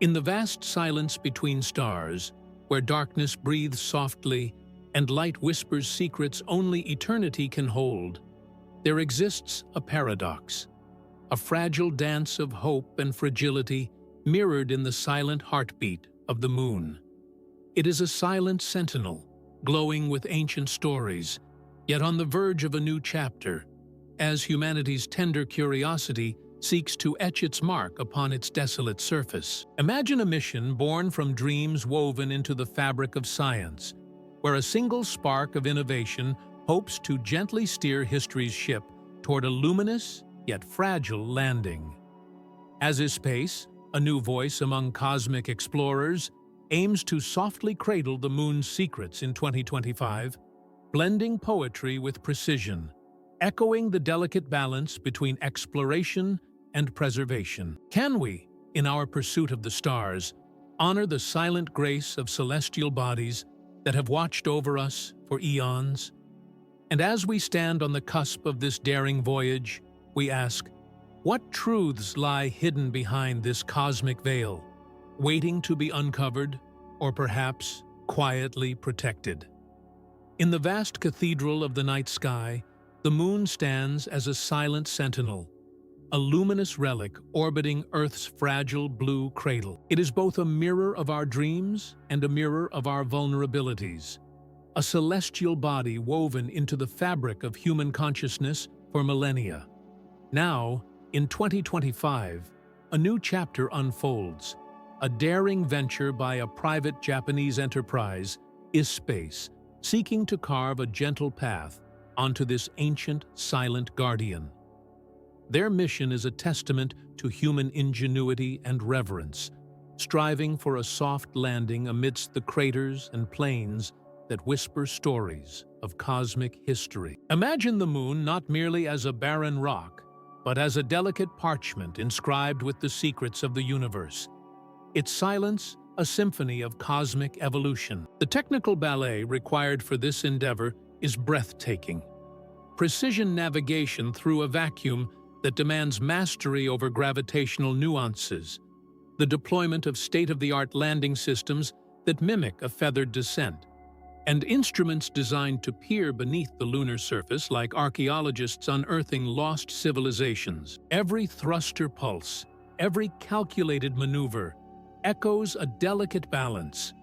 In the vast silence between stars, where darkness breathes softly and light whispers secrets only eternity can hold, there exists a paradox, a fragile dance of hope and fragility mirrored in the silent heartbeat of the moon. It is a silent sentinel, glowing with ancient stories, yet on the verge of a new chapter, as humanity's tender curiosity seeks to etch its mark upon its desolate surface. Imagine a mission born from dreams woven into the fabric of science, where a single spark of innovation hopes to gently steer history's ship toward a luminous yet fragile landing. As ispace, a new voice among cosmic explorers, aims to softly cradle the moon's secrets in 2025, blending poetry with precision, echoing the delicate balance between exploration and preservation. Can we, in our pursuit of the stars, honor the silent grace of celestial bodies that have watched over us for eons? And as we stand on the cusp of this daring voyage, we ask, what truths lie hidden behind this cosmic veil, waiting to be uncovered, or perhaps quietly protected? In the vast cathedral of the night sky, the moon stands as a silent sentinel, a luminous relic orbiting Earth's fragile blue cradle. It is both a mirror of our dreams and a mirror of our vulnerabilities, a celestial body woven into the fabric of human consciousness for millennia. Now, in 2025, a new chapter unfolds, a daring venture by a private Japanese enterprise, ispace, seeking to carve a gentle path onto this ancient, silent guardian. Their mission is a testament to human ingenuity and reverence, striving for a soft landing amidst the craters and plains that whisper stories of cosmic history. Imagine the moon not merely as a barren rock, but as a delicate parchment inscribed with the secrets of the universe. Its silence, a symphony of cosmic evolution. The technical ballet required for this endeavor is breathtaking. Precision navigation through a vacuum that demands mastery over gravitational nuances, the deployment of state-of-the-art landing systems that mimic a feathered descent, and instruments designed to peer beneath the lunar surface like archaeologists unearthing lost civilizations. Every thruster pulse, every calculated maneuver, echoes a delicate balance,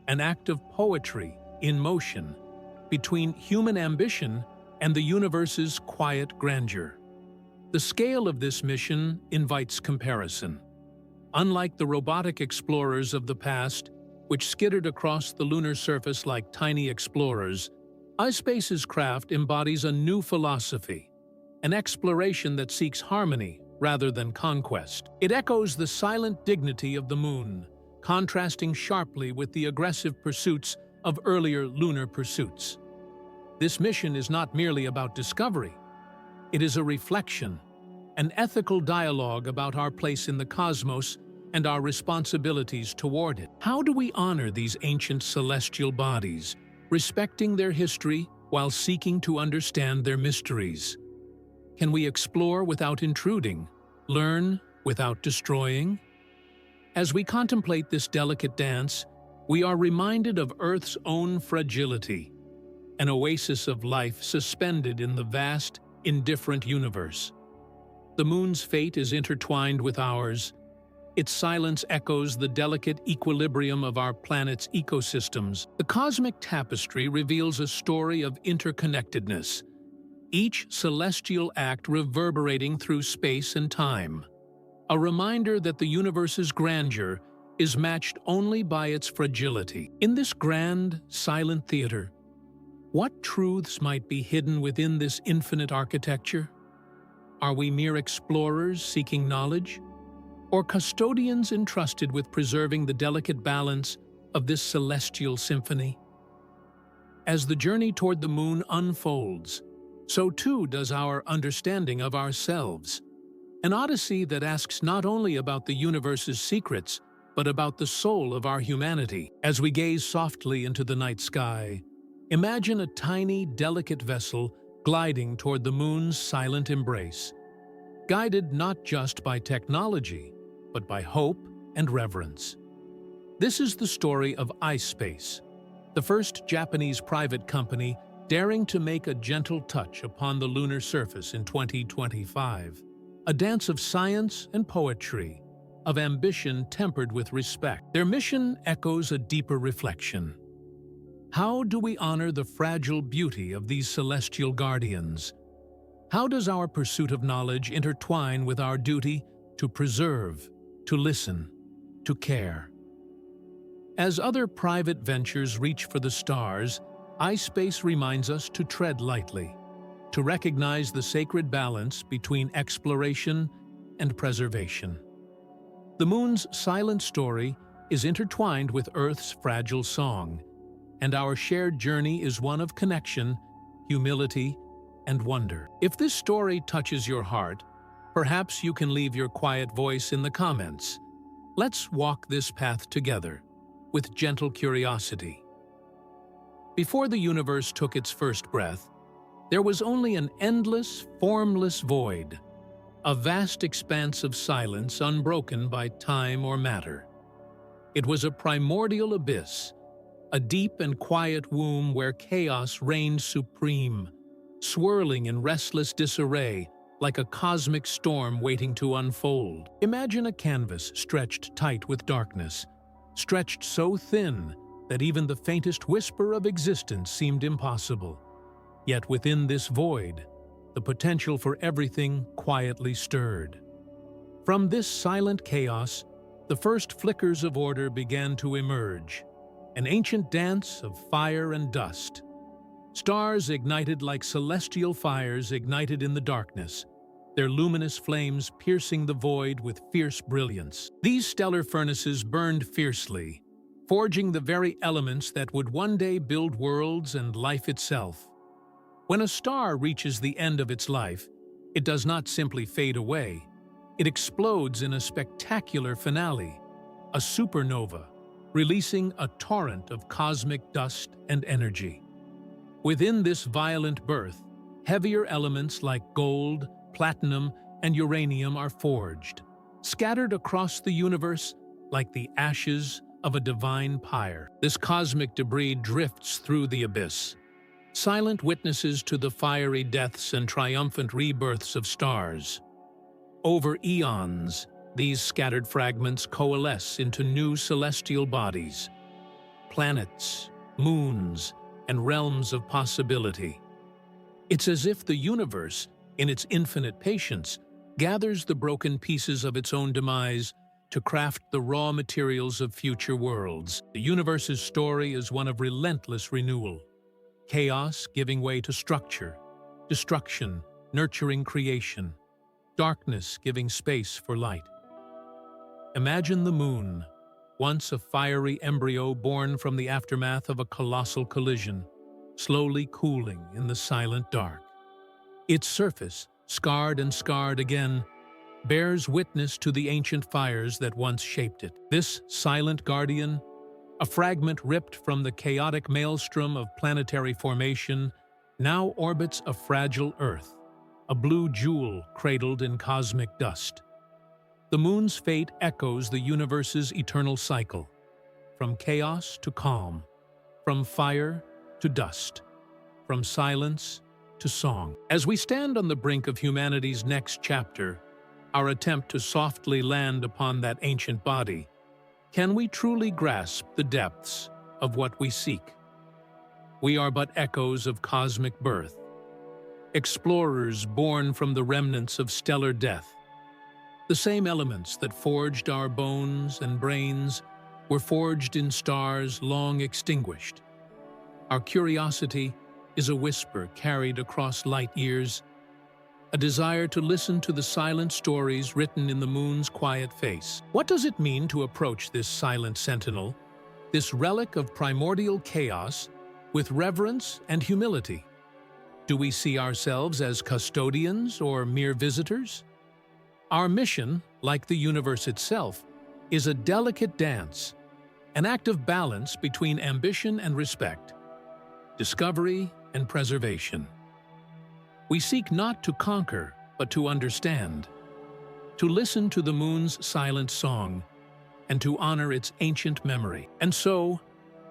an act of poetry in motion, between human ambition and the universe's quiet grandeur. The scale of this mission invites comparison. Unlike the robotic explorers of the past, which skittered across the lunar surface like tiny explorers, ispace's craft embodies a new philosophy, an exploration that seeks harmony rather than conquest. It echoes the silent dignity of the moon, contrasting sharply with the aggressive pursuits of earlier lunar pursuits. This mission is not merely about discovery. It is a reflection, an ethical dialogue about our place in the cosmos and our responsibilities toward it. How do we honor these ancient celestial bodies, respecting their history while seeking to understand their mysteries? Can we explore without intruding, learn without destroying? As we contemplate this delicate dance, we are reminded of Earth's own fragility, an oasis of life suspended in the vast, indifferent universe. The moon's fate is intertwined with ours. Its silence echoes the delicate equilibrium of our planet's ecosystems. The cosmic tapestry reveals a story of interconnectedness, each celestial act reverberating through space and time. A reminder that the universe's grandeur is matched only by its fragility. In this grand, silent theater, what truths might be hidden within this infinite architecture? Are we mere explorers seeking knowledge, or custodians entrusted with preserving the delicate balance of this celestial symphony? As the journey toward the moon unfolds, so too does our understanding of ourselves, an odyssey that asks not only about the universe's secrets, but about the soul of our humanity. As we gaze softly into the night sky, imagine a tiny, delicate vessel gliding toward the moon's silent embrace, guided not just by technology, but by hope, and reverence. This is the story of ispace, the first Japanese private company daring to make a gentle touch upon the lunar surface in 2025. A dance of science and poetry, of ambition tempered with respect. Their mission echoes a deeper reflection. How do we honor the fragile beauty of these celestial guardians? How does our pursuit of knowledge intertwine with our duty to preserve, to listen, to care? As other private ventures reach for the stars, ispace reminds us to tread lightly, to recognize the sacred balance between exploration and preservation. The moon's silent story is intertwined with Earth's fragile song, and our shared journey is one of connection, humility, and wonder. If this story touches your heart, perhaps you can leave your quiet voice in the comments. Let's walk this path together, with gentle curiosity. Before the universe took its first breath, there was only an endless, formless void, a vast expanse of silence unbroken by time or matter. It was a primordial abyss, a deep and quiet womb where chaos reigned supreme, swirling in restless disarray like a cosmic storm waiting to unfold. Imagine a canvas stretched tight with darkness, stretched so thin that even the faintest whisper of existence seemed impossible. Yet within this void, the potential for everything quietly stirred. From this silent chaos, the first flickers of order began to emerge, an ancient dance of fire and dust. Stars ignited like celestial fires ignited in the darkness, their luminous flames piercing the void with fierce brilliance. These stellar furnaces burned fiercely, forging the very elements that would one day build worlds and life itself. When a star reaches the end of its life, it does not simply fade away. It explodes in a spectacular finale, a supernova, releasing a torrent of cosmic dust and energy. Within this violent birth, heavier elements like gold, platinum, and uranium are forged, scattered across the universe like the ashes of a divine pyre. This cosmic debris drifts through the abyss, silent witnesses to the fiery deaths and triumphant rebirths of stars. Over eons, these scattered fragments coalesce into new celestial bodies, planets, moons, and realms of possibility. It's as if the universe, in its infinite patience, gathers the broken pieces of its own demise to craft the raw materials of future worlds. The universe's story is one of relentless renewal, chaos giving way to structure, destruction nurturing creation, darkness giving space for light. Imagine the moon, once a fiery embryo born from the aftermath of a colossal collision, slowly cooling in the silent dark. Its surface, scarred and scarred again, bears witness to the ancient fires that once shaped it. This silent guardian, a fragment ripped from the chaotic maelstrom of planetary formation, now orbits a fragile Earth, a blue jewel cradled in cosmic dust. The moon's fate echoes the universe's eternal cycle, from chaos to calm, from fire to dust, from silence to song. As we stand on the brink of humanity's next chapter, our attempt to softly land upon that ancient body, can we truly grasp the depths of what we seek? We are but echoes of cosmic birth, explorers born from the remnants of stellar death. The same elements that forged our bones and brains were forged in stars long extinguished. Our curiosity is a whisper carried across light years, a desire to listen to the silent stories written in the moon's quiet face. What does it mean to approach this silent sentinel, this relic of primordial chaos, with reverence and humility? Do we see ourselves as custodians or mere visitors? Our mission, like the universe itself, is a delicate dance, an act of balance between ambition and respect, discovery and preservation. We seek not to conquer, but to understand, to listen to the moon's silent song, and to honor its ancient memory. And so,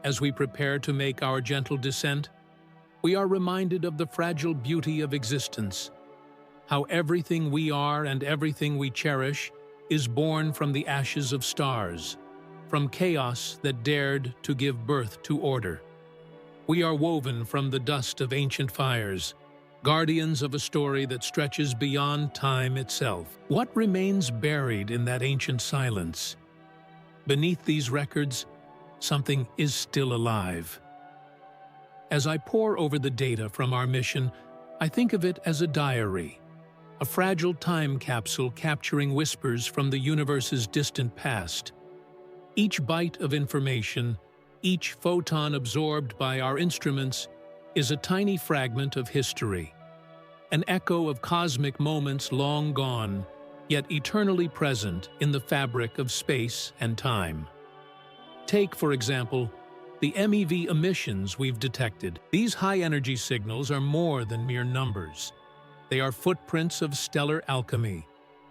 as we prepare to make our gentle descent, we are reminded of the fragile beauty of existence, how everything we are and everything we cherish is born from the ashes of stars, from chaos that dared to give birth to order. We are woven from the dust of ancient fires, guardians of a story that stretches beyond time itself. What remains buried in that ancient silence? Beneath these records, something is still alive. As I pore over the data from our mission, I think of it as a diary, a fragile time capsule capturing whispers from the universe's distant past. Each byte of information, each photon absorbed by our instruments, is a tiny fragment of history, an echo of cosmic moments long gone, yet eternally present in the fabric of space and time. Take, for example, the MEV emissions we've detected. These high-energy signals are more than mere numbers. They are footprints of stellar alchemy,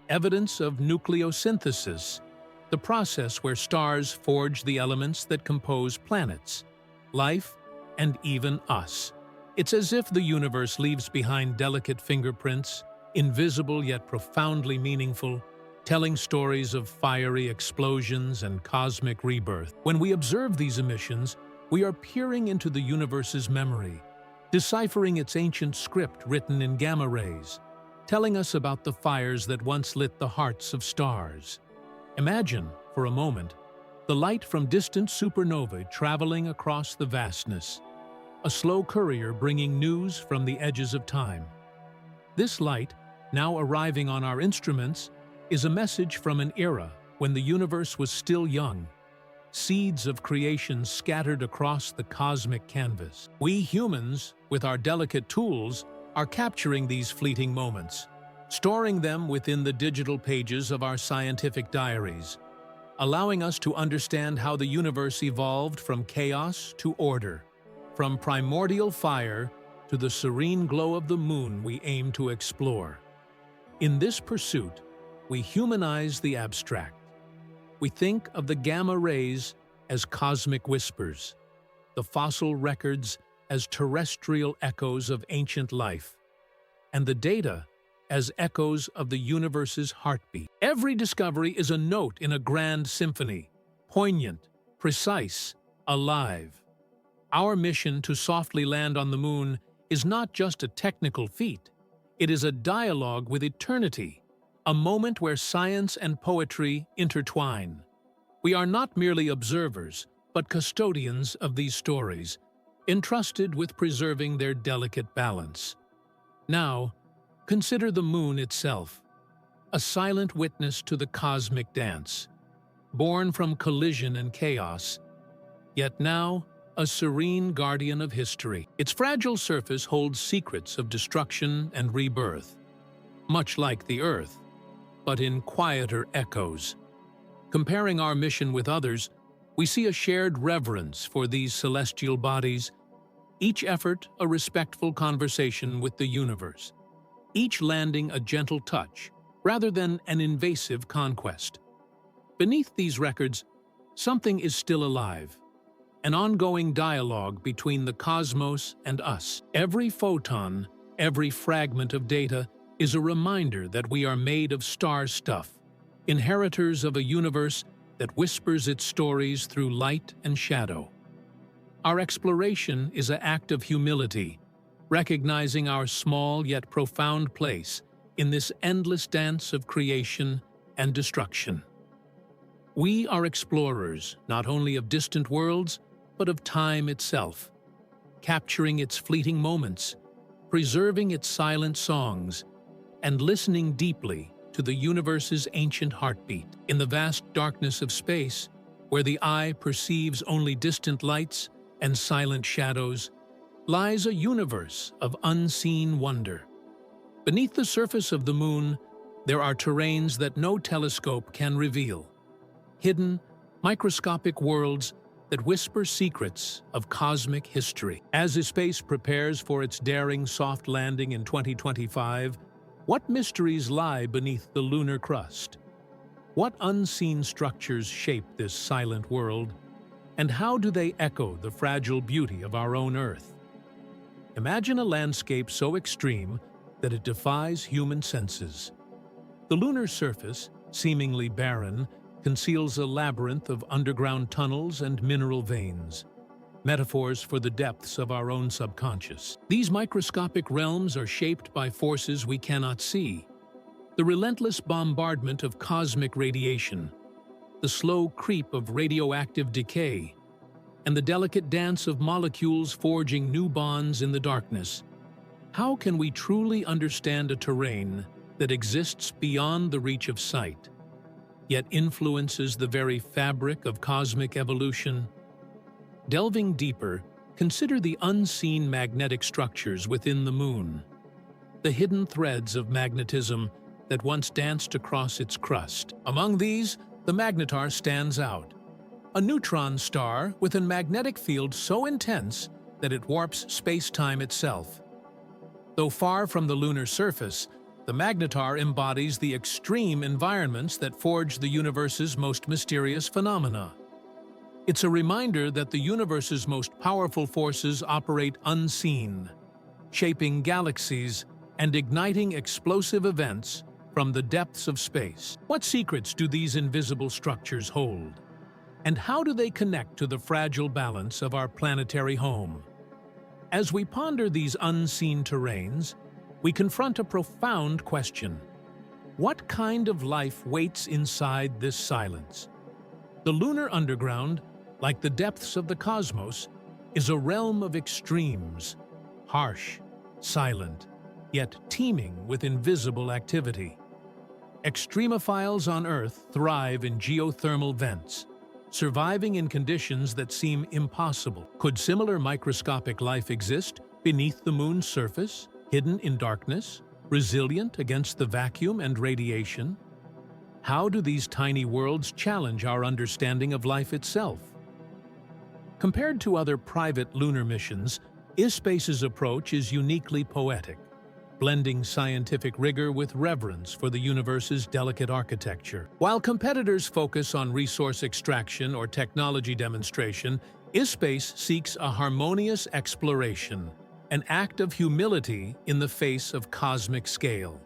evidence of nucleosynthesis, the process where stars forge the elements that compose planets, life, and even us. It's as if the universe leaves behind delicate fingerprints, invisible yet profoundly meaningful, telling stories of fiery explosions and cosmic rebirth. When we observe these emissions, we are peering into the universe's memory, deciphering its ancient script written in gamma rays, telling us about the fires that once lit the hearts of stars. Imagine, for a moment, the light from distant supernovae traveling across the vastness, a slow courier bringing news from the edges of time. This light, now arriving on our instruments, is a message from an era when the universe was still young, seeds of creation scattered across the cosmic canvas. We humans, with our delicate tools, are capturing these fleeting moments, storing them within the digital pages of our scientific diaries, allowing us to understand how the universe evolved from chaos to order, from primordial fire to the serene glow of the moon we aim to explore. In this pursuit, we humanize the abstract. We think of the gamma rays as cosmic whispers, the fossil records as terrestrial echoes of ancient life, and the data as echoes of the universe's heartbeat. Every discovery is a note in a grand symphony, poignant, precise, alive. Our mission to softly land on the moon is not just a technical feat. It is a dialogue with eternity, a moment where science and poetry intertwine. We are not merely observers, but custodians of these stories, entrusted with preserving their delicate balance. Now, consider the moon itself, a silent witness to the cosmic dance, born from collision and chaos, yet now a serene guardian of history. Its fragile surface holds secrets of destruction and rebirth, much like the Earth, but in quieter echoes. Comparing our mission with others, we see a shared reverence for these celestial bodies, each effort a respectful conversation with the universe, each landing a gentle touch rather than an invasive conquest. Beneath these records, something is still alive, an ongoing dialogue between the cosmos and us. Every photon, every fragment of data is a reminder that we are made of star stuff, inheritors of a universe that whispers its stories through light and shadow. Our exploration is an act of humility, recognizing our small yet profound place in this endless dance of creation and destruction. We are explorers not only of distant worlds, but of time itself, capturing its fleeting moments, preserving its silent songs, and listening deeply to the universe's ancient heartbeat. In the vast darkness of space, where the eye perceives only distant lights and silent shadows, lies a universe of unseen wonder. Beneath the surface of the moon, there are terrains that no telescope can reveal, hidden, microscopic worlds that whisper secrets of cosmic history. As ispace prepares for its daring soft landing in 2025, what mysteries lie beneath the lunar crust? What unseen structures shape this silent world, and how do they echo the fragile beauty of our own Earth? Imagine a landscape so extreme that it defies human senses. The lunar surface, seemingly barren, conceals a labyrinth of underground tunnels and mineral veins, metaphors for the depths of our own subconscious. These microscopic realms are shaped by forces we cannot see. The relentless bombardment of cosmic radiation, the slow creep of radioactive decay, and the delicate dance of molecules forging new bonds in the darkness. How can we truly understand a terrain that exists beyond the reach of sight, yet influences the very fabric of cosmic evolution? Delving deeper, consider the unseen magnetic structures within the moon, the hidden threads of magnetism that once danced across its crust. Among these, the magnetar stands out, a neutron star with a magnetic field so intense that it warps space-time itself. Though far from the lunar surface, the magnetar embodies the extreme environments that forge the universe's most mysterious phenomena. It's a reminder that the universe's most powerful forces operate unseen, shaping galaxies and igniting explosive events from the depths of space. What secrets do these invisible structures hold? And how do they connect to the fragile balance of our planetary home? As we ponder these unseen terrains, we confront a profound question. What kind of life waits inside this silence? The lunar underground, like the depths of the cosmos, is a realm of extremes, harsh, silent, yet teeming with invisible activity. Extremophiles on Earth thrive in geothermal vents, surviving in conditions that seem impossible. Could similar microscopic life exist beneath the moon's surface, hidden in darkness, resilient against the vacuum and radiation? How do these tiny worlds challenge our understanding of life itself? Compared to other private lunar missions, ispace's approach is uniquely poetic, blending scientific rigor with reverence for the universe's delicate architecture. While competitors focus on resource extraction or technology demonstration, ispace seeks a harmonious exploration, an act of humility in the face of cosmic scale.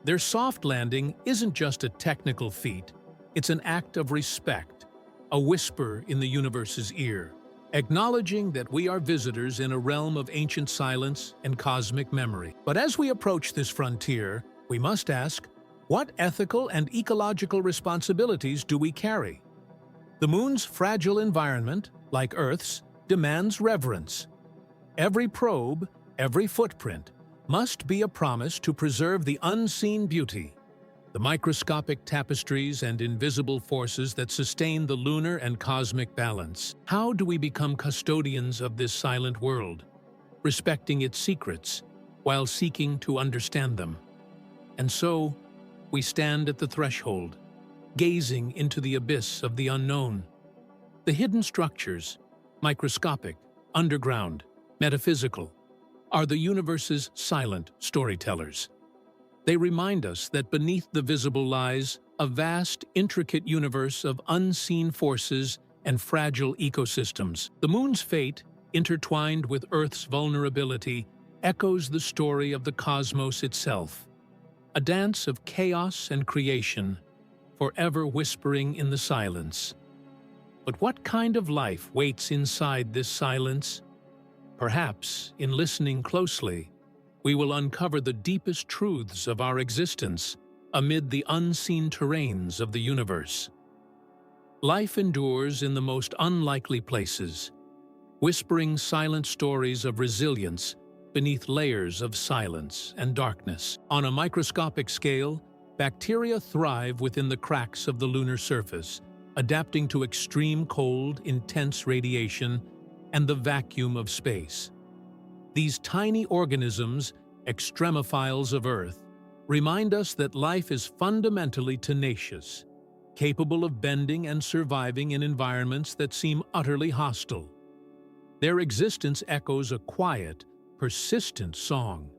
Their soft landing isn't just a technical feat, it's an act of respect, a whisper in the universe's ear, acknowledging that we are visitors in a realm of ancient silence and cosmic memory. But as we approach this frontier, we must ask, what ethical and ecological responsibilities do we carry? The moon's fragile environment, like Earth's, demands reverence. Every probe, every footprint, must be a promise to preserve the unseen beauty, the microscopic tapestries and invisible forces that sustain the lunar and cosmic balance. How do we become custodians of this silent world, respecting its secrets while seeking to understand them? And so, we stand at the threshold, gazing into the abyss of the unknown. The hidden structures, microscopic, underground, metaphysical, are the universe's silent storytellers. They remind us that beneath the visible lies a vast, intricate universe of unseen forces and fragile ecosystems. The moon's fate, intertwined with Earth's vulnerability, echoes the story of the cosmos itself, a dance of chaos and creation, forever whispering in the silence. But what kind of life waits inside this silence? Perhaps, in listening closely, we will uncover the deepest truths of our existence amid the unseen terrains of the universe. Life endures in the most unlikely places, whispering silent stories of resilience beneath layers of silence and darkness. On a microscopic scale, bacteria thrive within the cracks of the lunar surface, adapting to extreme cold, intense radiation, and the vacuum of space. These tiny organisms, extremophiles of Earth, remind us that life is fundamentally tenacious, capable of bending and surviving in environments that seem utterly hostile. Their existence echoes a quiet, persistent song,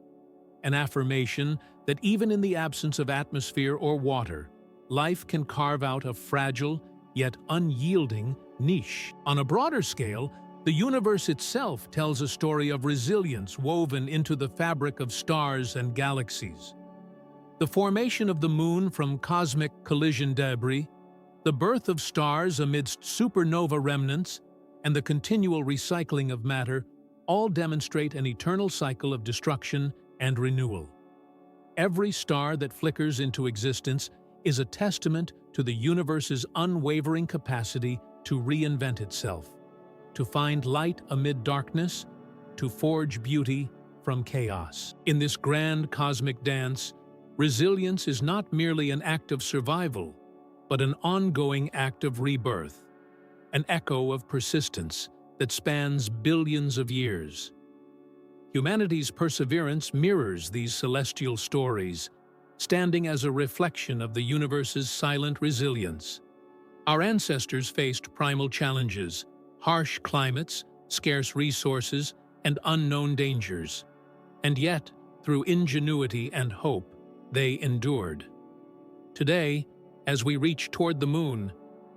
an affirmation that even in the absence of atmosphere or water, life can carve out a fragile, yet unyielding, niche. On a broader scale, the universe itself tells a story of resilience woven into the fabric of stars and galaxies. The formation of the Moon from cosmic collision debris, the birth of stars amidst supernova remnants, and the continual recycling of matter all demonstrate an eternal cycle of destruction and renewal. Every star that flickers into existence is a testament to the universe's unwavering capacity to reinvent itself, to find light amid darkness, to forge beauty from chaos. In this grand cosmic dance, resilience is not merely an act of survival, but an ongoing act of rebirth, an echo of persistence that spans billions of years. Humanity's perseverance mirrors these celestial stories, standing as a reflection of the universe's silent resilience. Our ancestors faced primal challenges, harsh climates, scarce resources, and unknown dangers. And yet, through ingenuity and hope, they endured. Today, as we reach toward the Moon,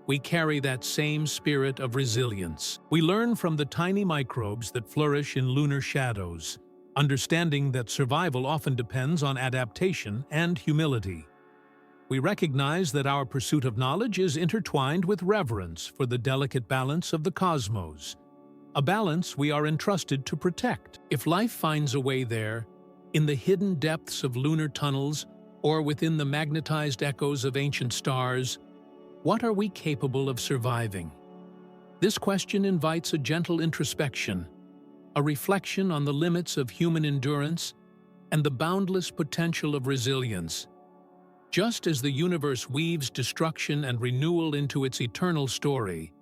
we carry that same spirit of resilience. We learn from the tiny microbes that flourish in lunar shadows, understanding that survival often depends on adaptation and humility. We recognize that our pursuit of knowledge is intertwined with reverence for the delicate balance of the cosmos, a balance we are entrusted to protect. If life finds a way there, in the hidden depths of lunar tunnels or within the magnetized echoes of ancient stars, what are we capable of surviving? This question invites a gentle introspection, a reflection on the limits of human endurance and the boundless potential of resilience. Just as the universe weaves destruction and renewal into its eternal story,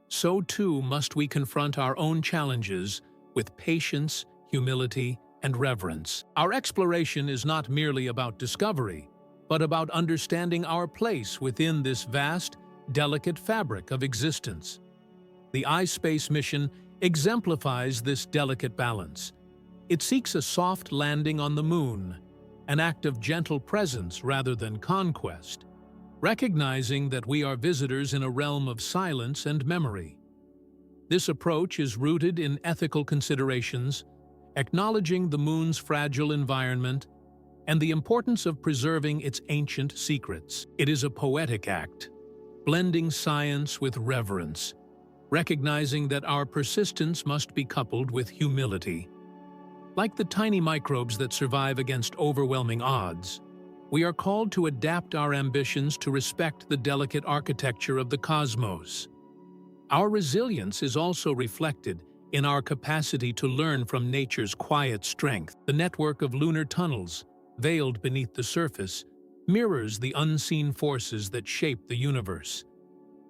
so too must we confront our own challenges with patience, humility, and reverence. Our exploration is not merely about discovery, but about understanding our place within this vast, delicate fabric of existence. The ispace mission exemplifies this delicate balance. It seeks a soft landing on the Moon, an act of gentle presence rather than conquest, recognizing that we are visitors in a realm of silence and memory. This approach is rooted in ethical considerations, acknowledging the Moon's fragile environment and the importance of preserving its ancient secrets. It is a poetic act, blending science with reverence, recognizing that our persistence must be coupled with humility. Like the tiny microbes that survive against overwhelming odds, we are called to adapt our ambitions to respect the delicate architecture of the cosmos. Our resilience is also reflected in our capacity to learn from nature's quiet strength. The network of lunar tunnels, veiled beneath the surface, mirrors the unseen forces that shape the universe.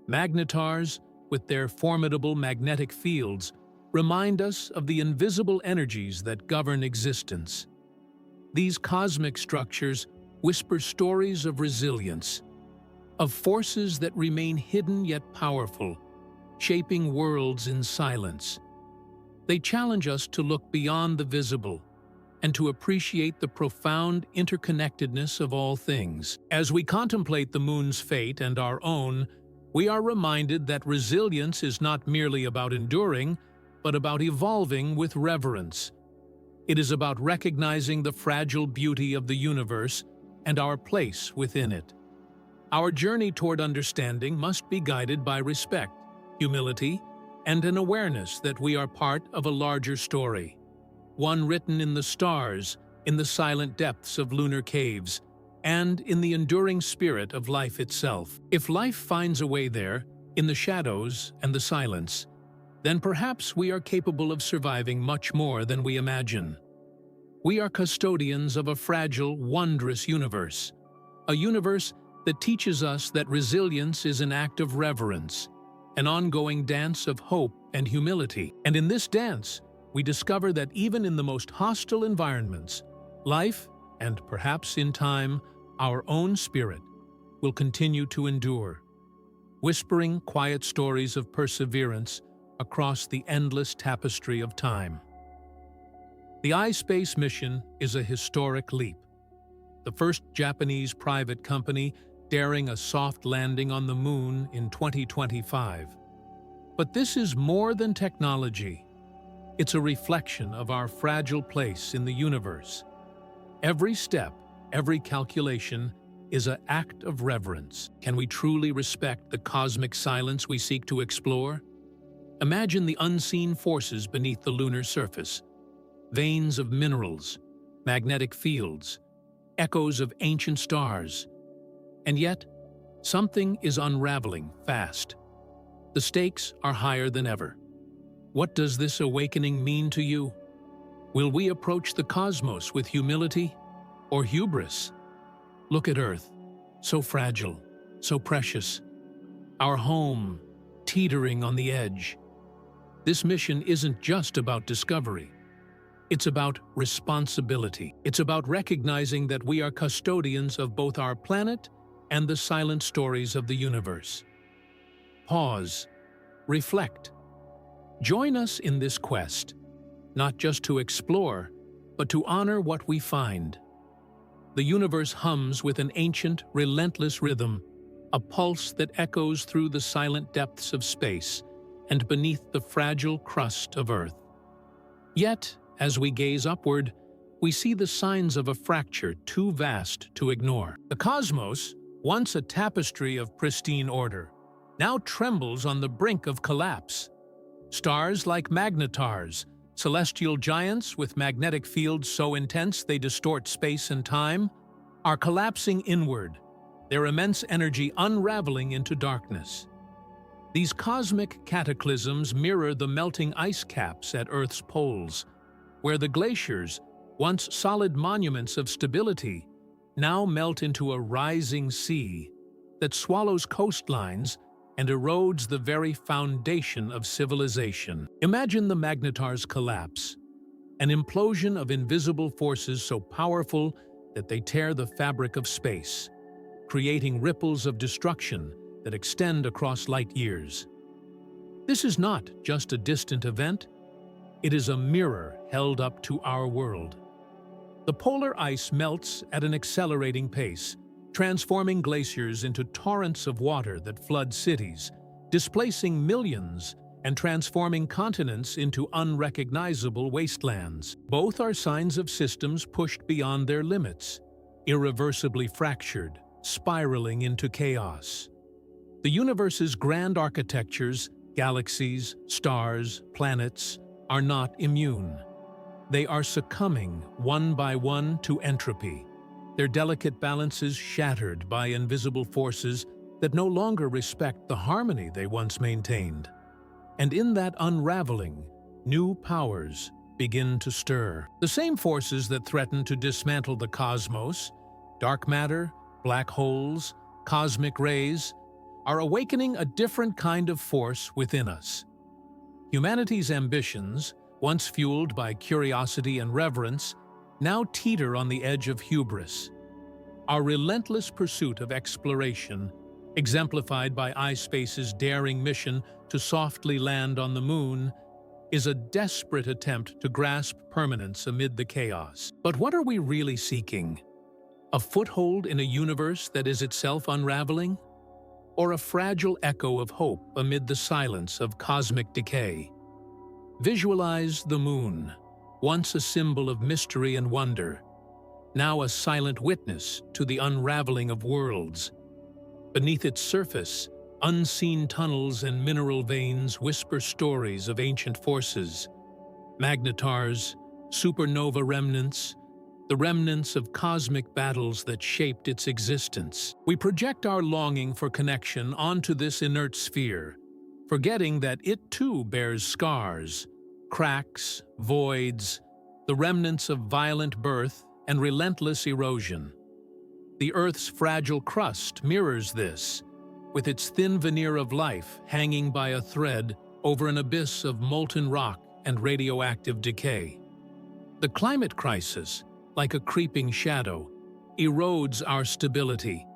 Magnetars, with their formidable magnetic fields, remind us of the invisible energies that govern existence. These cosmic structures whisper stories of resilience, of forces that remain hidden yet powerful, shaping worlds in silence. They challenge us to look beyond the visible and to appreciate the profound interconnectedness of all things. As we contemplate the Moon's fate and our own, we are reminded that resilience is not merely about enduring, but about evolving with reverence. It is about recognizing the fragile beauty of the universe and our place within it. Our journey toward understanding must be guided by respect, humility, and an awareness that we are part of a larger story, one written in the stars, in the silent depths of lunar caves, and in the enduring spirit of life itself. If life finds a way there, in the shadows and the silence, then perhaps we are capable of surviving much more than we imagine. We are custodians of a fragile, wondrous universe, a universe that teaches us that resilience is an act of reverence, an ongoing dance of hope and humility. And in this dance, we discover that even in the most hostile environments, life, and perhaps in time, our own spirit, will continue to endure, whispering quiet stories of perseverance across the endless tapestry of time. The ispace mission is a historic leap. The first Japanese private company daring a soft landing on the moon in 2025. But this is more than technology. It's a reflection of our fragile place in the universe. Every step, every calculation, is an act of reverence. Can we truly respect the cosmic silence we seek to explore? Imagine the unseen forces beneath the lunar surface. Veins of minerals, magnetic fields, echoes of ancient stars. And yet, something is unraveling fast. The stakes are higher than ever. What does this awakening mean to you? Will we approach the cosmos with humility or hubris? Look at Earth, so fragile, so precious. Our home, teetering on the edge. This mission isn't just about discovery. It's about responsibility. It's about recognizing that we are custodians of both our planet and the silent stories of the universe. Pause. Reflect. Join us in this quest, not just to explore, but to honor what we find. The universe hums with an ancient, relentless rhythm, a pulse that echoes through the silent depths of space and beneath the fragile crust of Earth. Yet, as we gaze upward, we see the signs of a fracture too vast to ignore. The cosmos, once a tapestry of pristine order, now trembles on the brink of collapse. Stars like magnetars, celestial giants with magnetic fields so intense they distort space and time, are collapsing inward, their immense energy unraveling into darkness. These cosmic cataclysms mirror the melting ice caps at Earth's poles, where the glaciers, once solid monuments of stability, now melt into a rising sea that swallows coastlines and erodes the very foundation of civilization. Imagine the magnetars' collapse, an implosion of invisible forces so powerful that they tear the fabric of space, creating ripples of destruction that extend across light years. This is not just a distant event, it is a mirror held up to our world. The polar ice melts at an accelerating pace, transforming glaciers into torrents of water that flood cities, displacing millions and transforming continents into unrecognizable wastelands. Both are signs of systems pushed beyond their limits, irreversibly fractured, spiraling into chaos. The universe's grand architectures, galaxies, stars, planets, are not immune. They are succumbing one by one to entropy, their delicate balances shattered by invisible forces that no longer respect the harmony they once maintained. And in that unraveling, new powers begin to stir. The same forces that threaten to dismantle the cosmos, dark matter, black holes, cosmic rays, are awakening a different kind of force within us. Humanity's ambitions, once fueled by curiosity and reverence, now teeter on the edge of hubris. Our relentless pursuit of exploration, exemplified by ispace's daring mission to softly land on the moon, is a desperate attempt to grasp permanence amid the chaos. But what are we really seeking? A foothold in a universe that is itself unraveling? Or a fragile echo of hope amid the silence of cosmic decay? Visualize the moon, once a symbol of mystery and wonder, now a silent witness to the unraveling of worlds. Beneath its surface, unseen tunnels and mineral veins whisper stories of ancient forces, magnetars, supernova remnants, the remnants of cosmic battles that shaped its existence. We project our longing for connection onto this inert sphere, forgetting that it too bears scars, cracks, voids, the remnants of violent birth and relentless erosion. The Earth's fragile crust mirrors this, with its thin veneer of life hanging by a thread over an abyss of molten rock and radioactive decay. The climate crisis, like a creeping shadow, erodes our stability,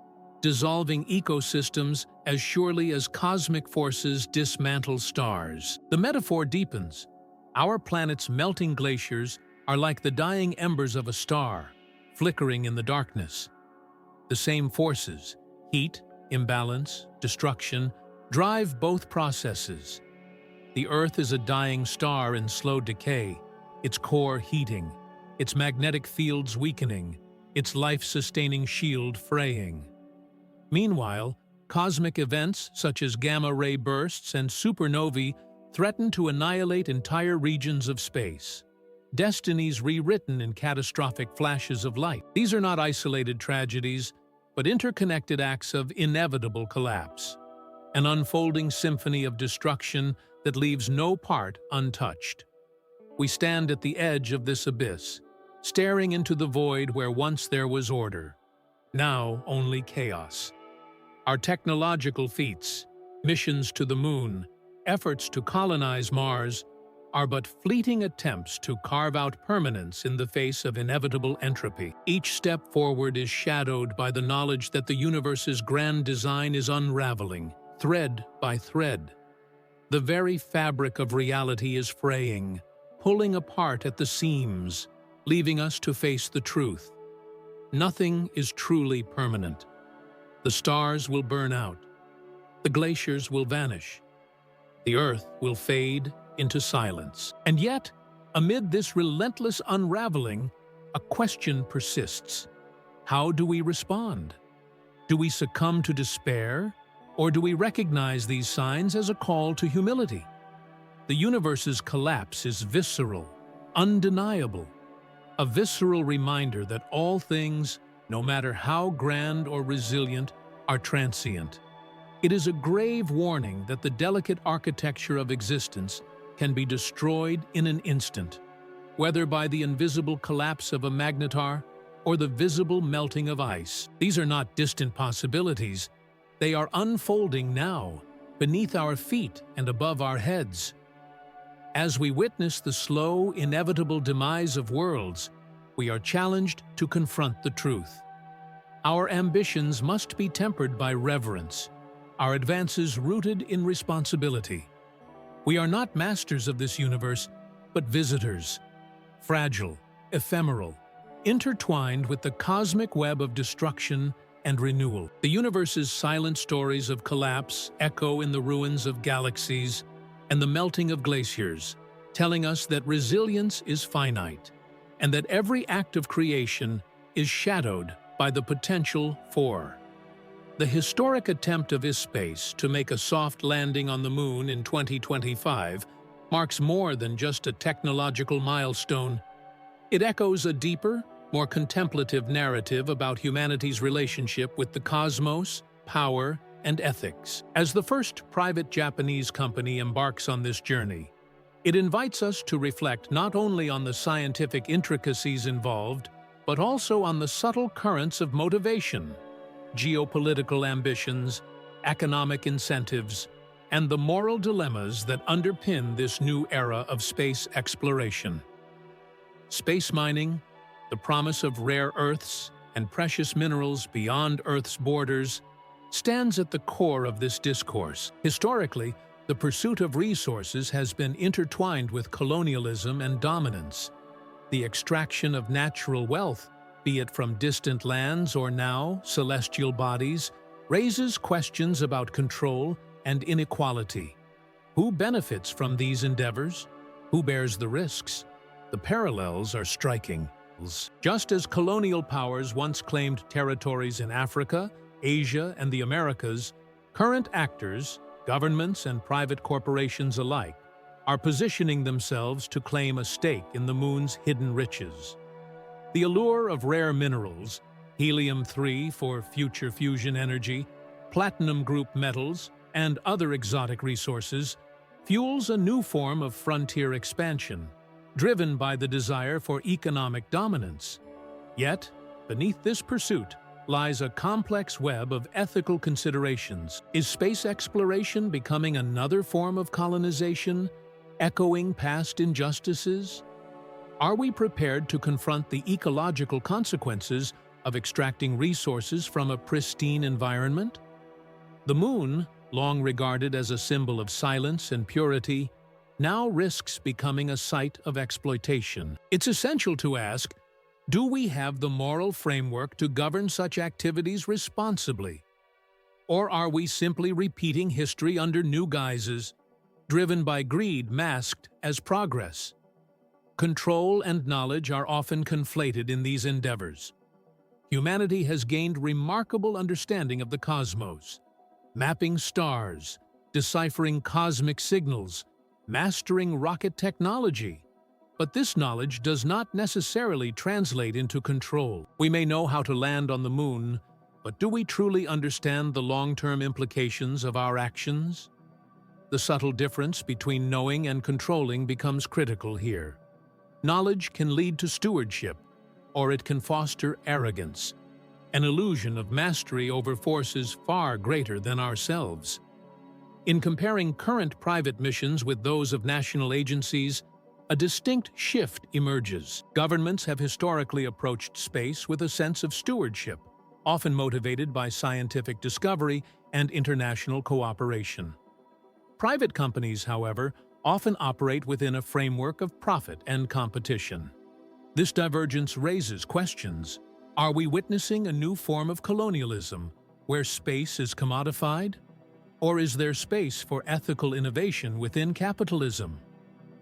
dissolving ecosystems as surely as cosmic forces dismantle stars. The metaphor deepens. Our planet's melting glaciers are like the dying embers of a star, flickering in the darkness. The same forces, Heat, imbalance, destruction drive both processes. The Earth is a dying star in slow decay, its core heating, its magnetic fields weakening, its life-sustaining shield fraying. Meanwhile, cosmic events such as gamma-ray bursts and supernovae threaten to annihilate entire regions of space. Destinies rewritten in catastrophic flashes of light. These are not isolated tragedies, but interconnected acts of inevitable collapse. An unfolding symphony of destruction that leaves no part untouched. We stand at the edge of this abyss, staring into the void where once there was order. Now only chaos. Our technological feats, missions to the moon, efforts to colonize Mars, are but fleeting attempts to carve out permanence in the face of inevitable entropy. Each step forward is shadowed by the knowledge that the universe's grand design is unraveling, thread by thread. The very fabric of reality is fraying, pulling apart at the seams, leaving us to face the truth. Nothing is truly permanent. The stars will burn out. The glaciers will vanish. The Earth will fade into silence. And yet, amid this relentless unraveling, a question persists. How do we respond? Do we succumb to despair, or do we recognize these signs as a call to humility? The universe's collapse is visceral, undeniable, a visceral reminder that all things, no matter how grand or resilient, are transient. It is a grave warning that the delicate architecture of existence can be destroyed in an instant, whether by the invisible collapse of a magnetar or the visible melting of ice. These are not distant possibilities. They are unfolding now, beneath our feet and above our heads. As we witness the slow, inevitable demise of worlds, we are challenged to confront the truth. Our ambitions must be tempered by reverence, our advances rooted in responsibility. We are not masters of this universe, but visitors, fragile, ephemeral, intertwined with the cosmic web of destruction and renewal. The universe's silent stories of collapse echo in the ruins of galaxies and the melting of glaciers, telling us that resilience is finite, and that every act of creation is shadowed by the potential for. The historic attempt of ispace to make a soft landing on the moon in 2025 marks more than just a technological milestone. It echoes a deeper, more contemplative narrative about humanity's relationship with the cosmos, power, and ethics. As the first private Japanese company embarks on this journey, it invites us to reflect not only on the scientific intricacies involved, but also on the subtle currents of motivation, geopolitical ambitions, economic incentives, and the moral dilemmas that underpin this new era of space exploration. Space mining, the promise of rare earths and precious minerals beyond Earth's borders, stands at the core of this discourse. Historically, the pursuit of resources has been intertwined with colonialism and dominance. The extraction of natural wealth, be it from distant lands or now celestial bodies, raises questions about control and inequality. Who benefits from these endeavors? Who bears the risks? The parallels are striking. Just as colonial powers once claimed territories in Africa, Asia, and the Americas, current actors, governments and private corporations alike, are positioning themselves to claim a stake in the moon's hidden riches. The allure of rare minerals, helium-3 for future fusion energy, platinum group metals, and other exotic resources, fuels a new form of frontier expansion, driven by the desire for economic dominance. Yet, beneath this pursuit lies a complex web of ethical considerations. Is space exploration becoming another form of colonization, echoing past injustices? Are we prepared to confront the ecological consequences of extracting resources from a pristine environment? The moon, long regarded as a symbol of silence and purity, now risks becoming a site of exploitation. It's essential to ask, do we have the moral framework to govern such activities responsibly? Or are we simply repeating history under new guises, driven by greed masked as progress? Control and knowledge are often conflated in these endeavors. Humanity has gained remarkable understanding of the cosmos, mapping stars, deciphering cosmic signals, mastering rocket technology. But this knowledge does not necessarily translate into control. We may know how to land on the moon, but do we truly understand the long-term implications of our actions? The subtle difference between knowing and controlling becomes critical here. Knowledge can lead to stewardship, or it can foster arrogance, an illusion of mastery over forces far greater than ourselves. In comparing current private missions with those of national agencies, a distinct shift emerges. Governments have historically approached space with a sense of stewardship, often motivated by scientific discovery and international cooperation. Private companies, however, often operate within a framework of profit and competition. This divergence raises questions. Are we witnessing a new form of colonialism, where space is commodified? Or is there space for ethical innovation within capitalism?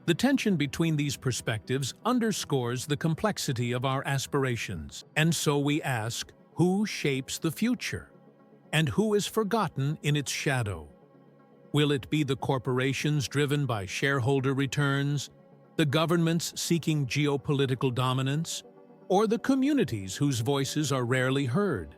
The tension between these perspectives underscores the complexity of our aspirations. And so we ask, who shapes the future? And who is forgotten in its shadow? Will it be the corporations driven by shareholder returns, the governments seeking geopolitical dominance, or the communities whose voices are rarely heard?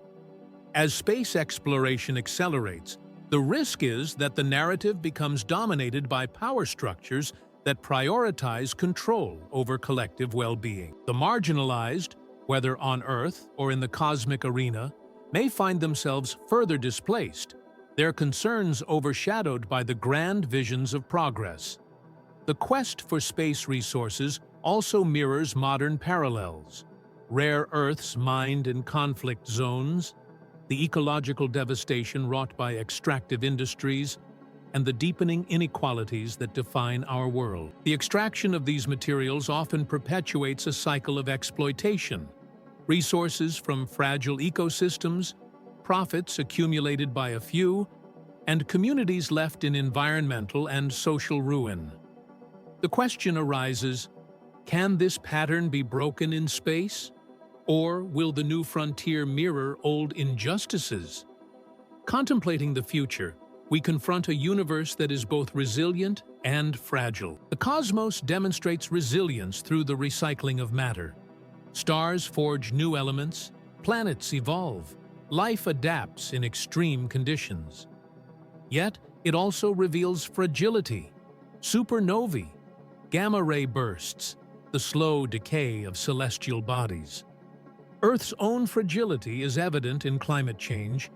As space exploration accelerates, the risk is that the narrative becomes dominated by power structures that prioritize control over collective well-being. The marginalized, whether on Earth or in the cosmic arena, may find themselves further displaced, their concerns overshadowed by the grand visions of progress. The quest for space resources also mirrors modern parallels: rare Earths mined in conflict zones, the ecological devastation wrought by extractive industries, and the deepening inequalities that define our world. The extraction of these materials often perpetuates a cycle of exploitation: resources from fragile ecosystems, profits accumulated by a few, and communities left in environmental and social ruin. The question arises, can this pattern be broken in space? Or will the new frontier mirror old injustices? Contemplating the future, we confront a universe that is both resilient and fragile. The cosmos demonstrates resilience through the recycling of matter. Stars forge new elements, planets evolve, life adapts in extreme conditions. Yet, it also reveals fragility: supernovae, gamma-ray bursts, the slow decay of celestial bodies. Earth's own fragility is evident in climate change,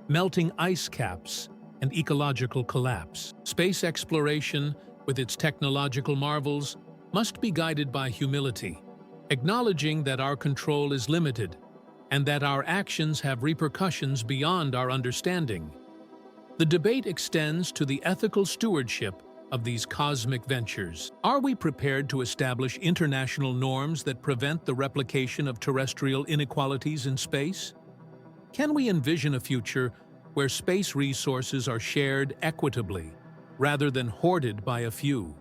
melting ice caps, and ecological collapse. Space exploration, with its technological marvels, must be guided by humility, acknowledging that our control is limited and that our actions have repercussions beyond our understanding. The debate extends to the ethical stewardship of these cosmic ventures. Are we prepared to establish international norms that prevent the replication of terrestrial inequalities in space? Can we envision a future where space resources are shared equitably, rather than hoarded by a few?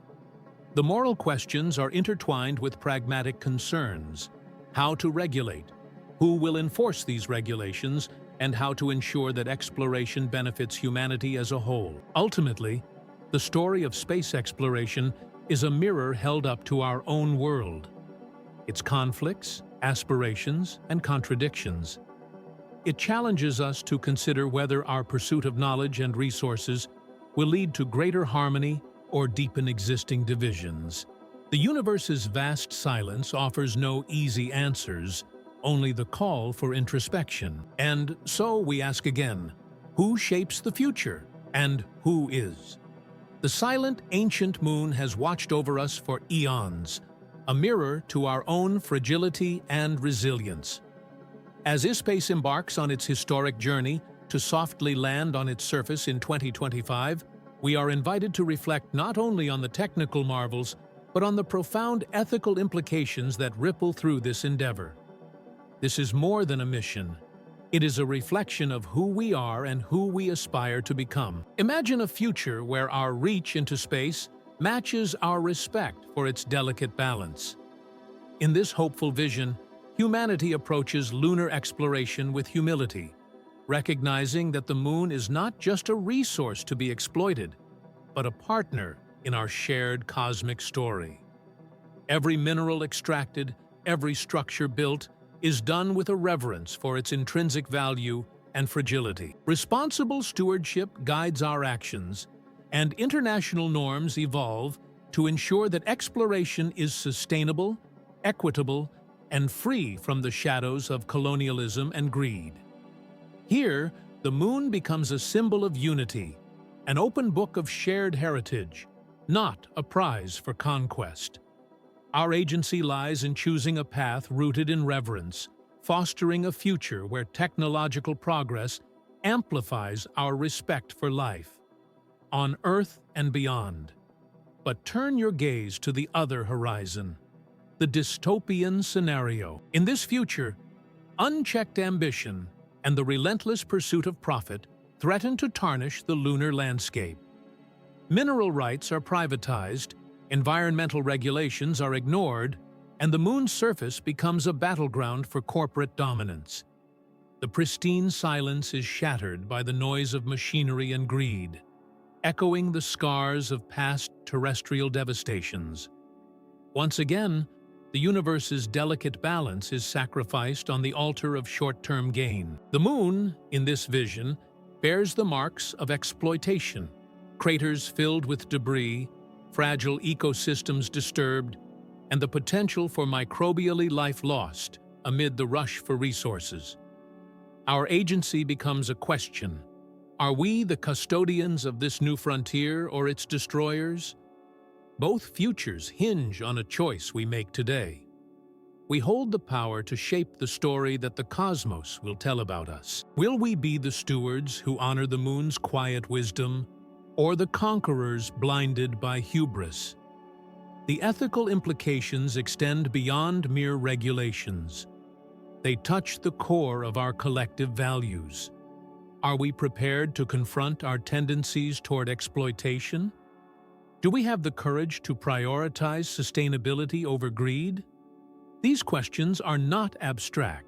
The moral questions are intertwined with pragmatic concerns: how to regulate, who will enforce these regulations, and how to ensure that exploration benefits humanity as a whole. Ultimately, the story of space exploration is a mirror held up to our own world, its conflicts, aspirations, and contradictions. It challenges us to consider whether our pursuit of knowledge and resources will lead to greater harmony or deepen existing divisions. The universe's vast silence offers no easy answers, only the call for introspection. And so we ask again, who shapes the future, and who is? The silent, ancient moon has watched over us for eons, a mirror to our own fragility and resilience. As ispace embarks on its historic journey to softly land on its surface in 2025, we are invited to reflect not only on the technical marvels, but on the profound ethical implications that ripple through this endeavor. This is more than a mission. It is a reflection of who we are and who we aspire to become. Imagine a future where our reach into space matches our respect for its delicate balance. In this hopeful vision, humanity approaches lunar exploration with humility, recognizing that the moon is not just a resource to be exploited, but a partner in our shared cosmic story. Every mineral extracted, every structure built, is done with a reverence for its intrinsic value and fragility. Responsible stewardship guides our actions, and international norms evolve to ensure that exploration is sustainable, equitable, and free from the shadows of colonialism and greed. Here, the moon becomes a symbol of unity, an open book of shared heritage, not a prize for conquest. Our agency lies in choosing a path rooted in reverence, fostering a future where technological progress amplifies our respect for life, on Earth and beyond. But turn your gaze to the other horizon, the dystopian scenario. In this future, unchecked ambition and the relentless pursuit of profit threaten to tarnish the lunar landscape. Mineral rights are privatized, environmental regulations are ignored, and the moon's surface becomes a battleground for corporate dominance. The pristine silence is shattered by the noise of machinery and greed, echoing the scars of past terrestrial devastations. Once again, the universe's delicate balance is sacrificed on the altar of short-term gain. The moon, in this vision, bears the marks of exploitation, craters filled with debris, fragile ecosystems disturbed, and the potential for microbially life lost amid the rush for resources. Our agency becomes a question. Are we the custodians of this new frontier or its destroyers? Both futures hinge on a choice we make today. We hold the power to shape the story that the cosmos will tell about us. Will we be the stewards who honor the moon's quiet wisdom, or the conquerors blinded by hubris? The ethical implications extend beyond mere regulations. They touch the core of our collective values. Are we prepared to confront our tendencies toward exploitation? Do we have the courage to prioritize sustainability over greed? These questions are not abstract.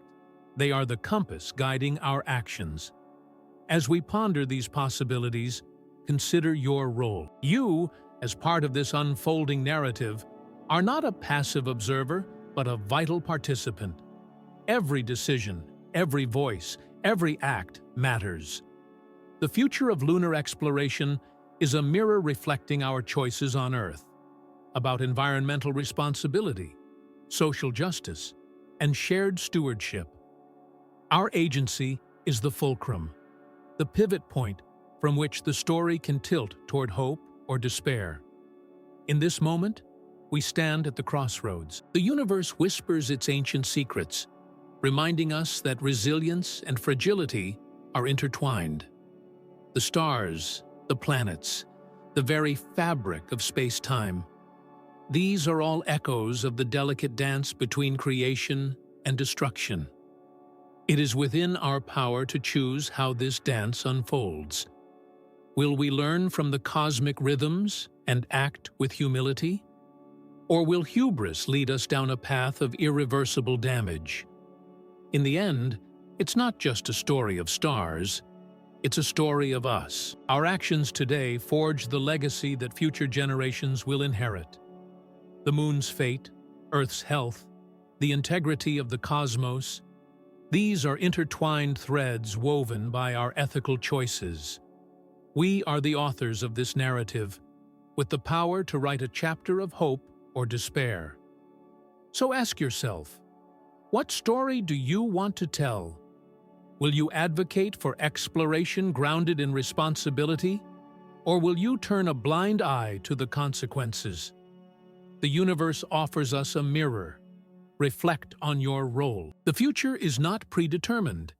They are the compass guiding our actions. As we ponder these possibilities, consider your role. You, as part of this unfolding narrative, are not a passive observer, but a vital participant. Every decision, every voice, every act matters. The future of lunar exploration is a mirror reflecting our choices on Earth, about environmental responsibility, social justice, and shared stewardship. Our agency is the fulcrum, the pivot point from which the story can tilt toward hope or despair. In this moment, we stand at the crossroads. The universe whispers its ancient secrets, reminding us that resilience and fragility are intertwined. The stars, the planets, the very fabric of space-time. These are all echoes of the delicate dance between creation and destruction. It is within our power to choose how this dance unfolds. Will we learn from the cosmic rhythms and act with humility? Or will hubris lead us down a path of irreversible damage? In the end, it's not just a story of stars, it's a story of us. Our actions today forge the legacy that future generations will inherit. The moon's fate, Earth's health, the integrity of the cosmos, these are intertwined threads woven by our ethical choices. We are the authors of this narrative, with the power to write a chapter of hope or despair. So ask yourself, what story do you want to tell? Will you advocate for exploration grounded in responsibility, or will you turn a blind eye to the consequences? The universe offers us a mirror. Reflect on your role. The future is not predetermined.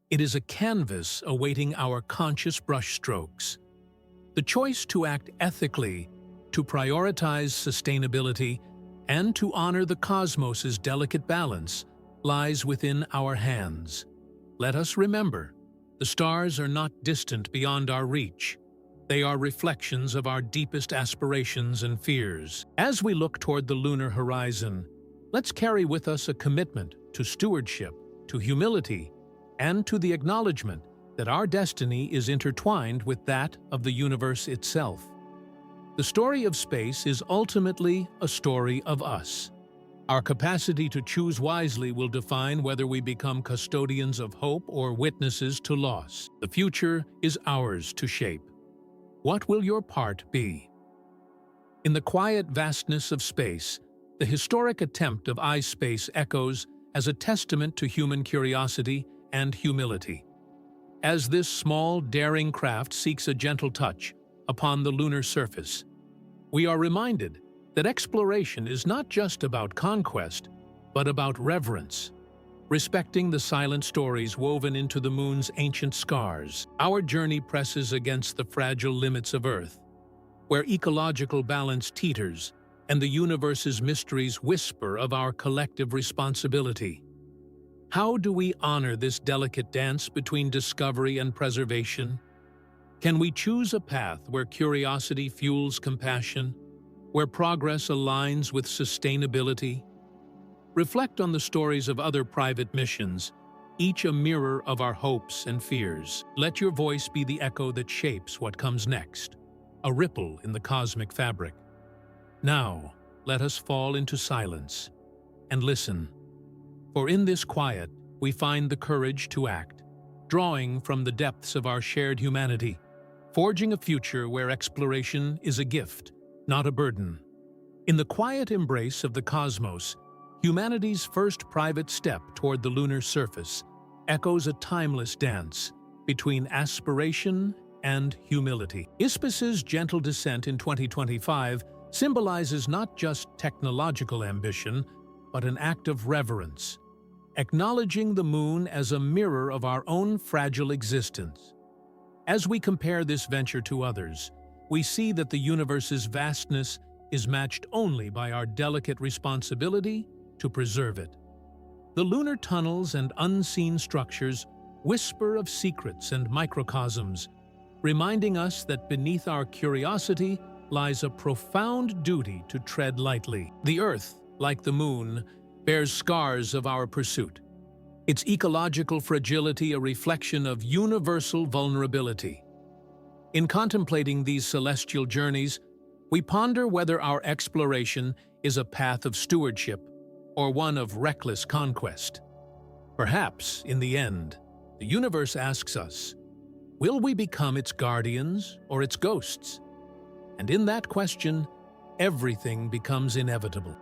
It is a canvas awaiting our conscious brushstrokes. The choice to act ethically, to prioritize sustainability, and to honor the cosmos's delicate balance lies within our hands. let us remember, the stars are not distant beyond our reach. They are reflections of our deepest aspirations and fears. As we look toward the lunar horizon, let's carry with us a commitment to stewardship, to humility, and to the acknowledgement that our destiny is intertwined with that of the universe itself. The story of space is ultimately a story of us. Our capacity to choose wisely will define whether we become custodians of hope or witnesses to loss. The future is ours to shape. What will your part be? In the quiet vastness of space, the historic attempt of ispace echoes as a testament to human curiosity and humility. As this small, daring craft seeks a gentle touch upon the lunar surface, we are reminded that exploration is not just about conquest, but about reverence. Respecting the silent stories woven into the moon's ancient scars, our journey presses against the fragile limits of Earth, where ecological balance teeters and the universe's mysteries whisper of our collective responsibility. How do we honor this delicate dance between discovery and preservation? Can we choose a path where curiosity fuels compassion, where progress aligns with sustainability? Reflect on the stories of other private missions, each a mirror of our hopes and fears. Let your voice be the echo that shapes what comes next, a ripple in the cosmic fabric. Now, let us fall into silence and listen. For in this quiet, we find the courage to act, drawing from the depths of our shared humanity, forging a future where exploration is a gift, not a burden. In the quiet embrace of the cosmos, humanity's first private step toward the lunar surface echoes a timeless dance between aspiration and humility. Ispace's gentle descent in 2025 symbolizes not just technological ambition, but an act of reverence, acknowledging the moon as a mirror of our own fragile existence. As we compare this venture to others, we see that the universe's vastness is matched only by our delicate responsibility to preserve it. The lunar tunnels and unseen structures whisper of secrets and microcosms, reminding us that beneath our curiosity lies a profound duty to tread lightly. The Earth, like the moon, bears scars of our pursuit, its ecological fragility a reflection of universal vulnerability. In contemplating these celestial journeys, we ponder whether our exploration is a path of stewardship or one of reckless conquest. Perhaps, in the end, the universe asks us, will we become its guardians or its ghosts? And in that question, everything becomes inevitable.